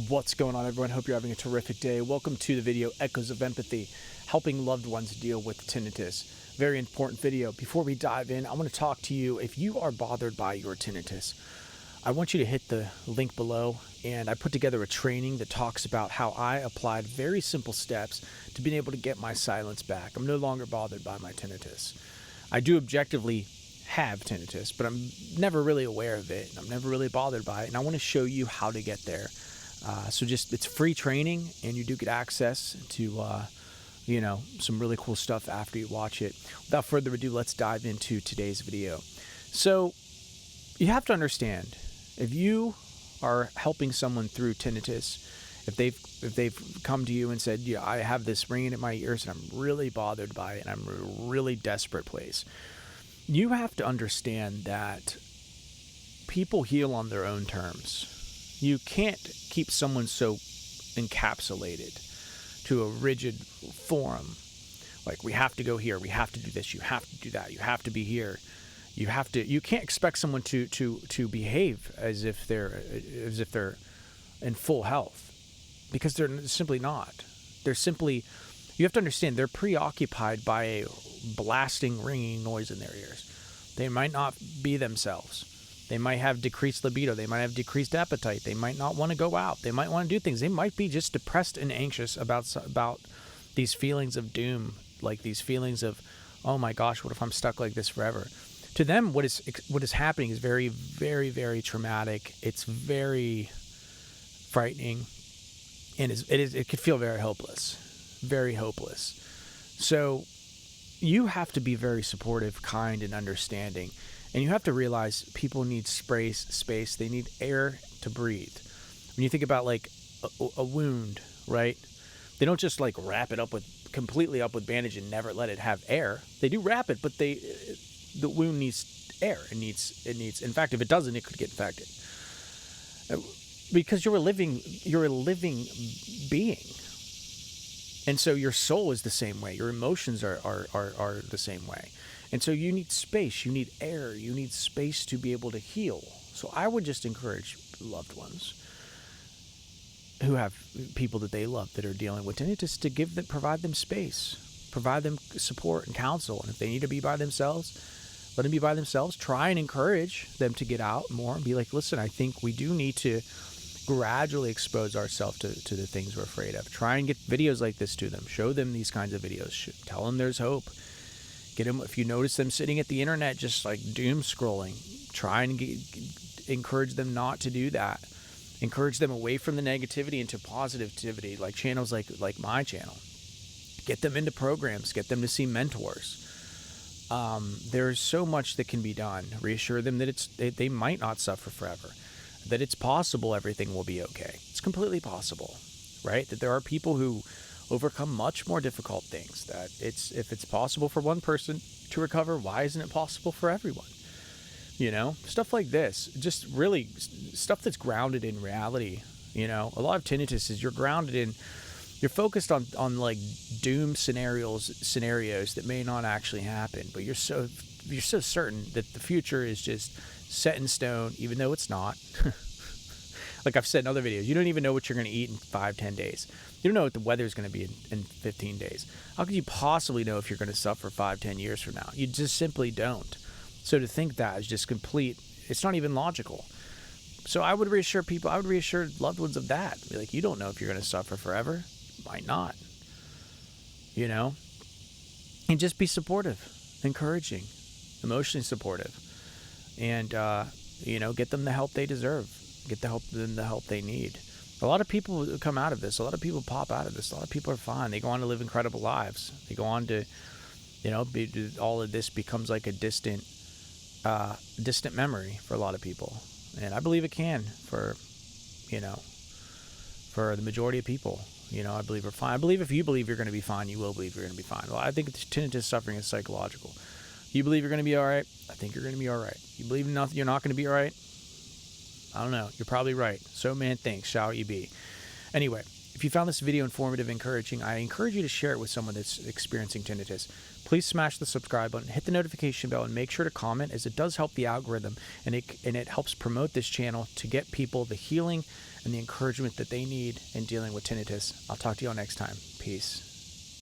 What's going on, everyone? Hope you're having a terrific day. Welcome to the video Echoes of Empathy, helping loved ones deal with tinnitus. Very important video. Before we dive in, I want to talk to you. If you are bothered by your tinnitus, I want you to hit the link below, and I put together a training that talks about how I applied very simple steps to being able to get my silence back. I'm no longer bothered by my tinnitus. I do objectively have tinnitus, but I'm never really aware of it. I'm never really bothered by it, and I want to show you how to get there. It's free training, and you do get access to, some really cool stuff after you watch it. Without further ado, let's dive into today's video. So you have to understand, if you are helping someone through tinnitus, if they've come to you and said, yeah, I have this ringing in my ears and I'm really bothered by it and I'm in a really desperate place, you have to understand that people heal on their own terms. You can't keep someone so encapsulated to a rigid form. Like, we have to go here, we have to do this, you have to do that, you have to be here. You can't expect someone to behave as if they're in full health, because they're simply not. You have to understand, they're preoccupied by a blasting, ringing noise in their ears. They might not be themselves. They might have decreased libido. They might have decreased appetite. They might not want to go out. They might want to do things. They might be just depressed and anxious about these feelings of doom, like these feelings of, oh my gosh, what if I'm stuck like this forever? To them, what is happening is very, very, very traumatic. It's very frightening, and it could feel very hopeless, very hopeless. So you have to be very supportive, kind, and understanding. And you have to realize people need space. They need air to breathe. When you think about like a wound, right? They don't just like wrap it up completely up with bandage and never let it have air. They do wrap it, but the wound needs air. It needs. In fact, if it doesn't, it could get infected. Because you're a living being. And so your soul is the same way. Your emotions are the same way. And so you need space, you need air, you need space to be able to heal. So I would just encourage loved ones who have people that they love that are dealing with tinnitus to provide them space, provide them support and counsel. And if they need to be by themselves, let them be by themselves. Try and encourage them to get out more and be like, listen, I think we do need to gradually expose ourselves to the things we're afraid of. Try and get videos like this to them. Show them these kinds of videos. Tell them there's hope. Get them, if you notice them sitting at the internet just like doom scrolling, try and encourage them not to do that. Encourage them away from the negativity into positivity, like channels like my channel. Get them into programs. Get them to see mentors. There's so much that can be done. Reassure them that they might not suffer forever. That it's possible everything will be okay. It's completely possible, right? That there are people who overcome much more difficult things. That if it's possible for one person to recover, why isn't it possible for everyone? Stuff like this, just really stuff that's grounded in reality. A lot of tinnitus is you're focused on like doom scenarios that may not actually happen, but you're so certain that the future is just set in stone, even though it's not. Like I've said in other videos, you don't even know what you're going to eat in 5-10 days. You don't know what the weather's going to be in 15 days. How could you possibly know if you're going to suffer 5-10 years from now? You just simply don't. So to think that is just complete, it's not even logical. So I would reassure people, I would reassure loved ones of that. Be like, you don't know if you're going to suffer forever. Might not. And just be supportive, encouraging, emotionally supportive. And, get them the help they deserve. Get the help they need. A lot of people come out of this. A lot of people pop out of this. A lot of people are fine. They go on to live incredible lives. They go on to, all of this becomes like a distant memory for a lot of people. And I believe it can for the majority of people. I believe we're fine. I believe if you believe you're going to be fine, you will believe you're going to be fine. Well, I think tinnitus suffering is psychological. You believe you're going to be all right? I think you're going to be all right. You believe you're not going to be all right? I don't know. You're probably right. So man thinks, shall you be. Anyway, if you found this video informative, encouraging, I encourage you to share it with someone that's experiencing tinnitus. Please smash the subscribe button, hit the notification bell, and make sure to comment, as it does help the algorithm, and it helps promote this channel to get people the healing and the encouragement that they need in dealing with tinnitus. I'll talk to you all next time. Peace.